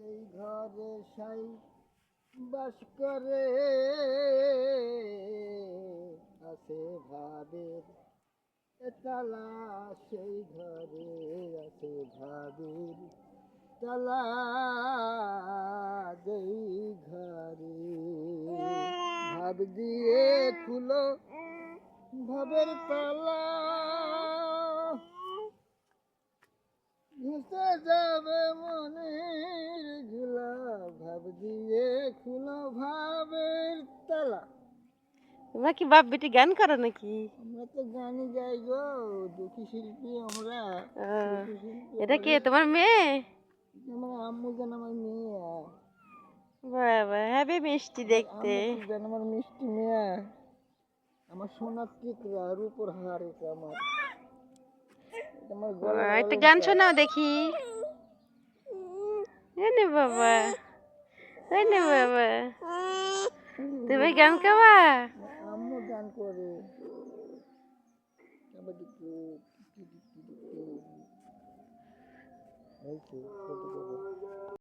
সেই ঘরে সাই বাস করে আছে ভাবের তালা, সেই ঘরে আছে ভাবের তালা, যেই ঘরে ভাব দিয়ে খুলো ভাবের তালা, ঘুষে যাবে মনের ঝুলা, ভাব দিয়ে খুলো ভাবের তালা। তোমরা কি বাপ বেটি গান করো নাকি? আমরা তো গানই গাই গো, দুঃখী শিল্পী আমরা। এটা কে, তোমার মেয়ে? আমার আম্মু যেন আমার মেয়ে, বাবা হ্যাপি মিষ্টি দেখতে। আম্মু যেন আমার মিষ্টি মেয়ে, আমার সোনার টিকরা রূপর হার, এটা আমার, আমার গলার একটা গান অলংকার। শোনাও দেখি। এনে বাবা, এনে বাবা, তুমি গান গাওয়া? আম্মু গান করে। হয়েছে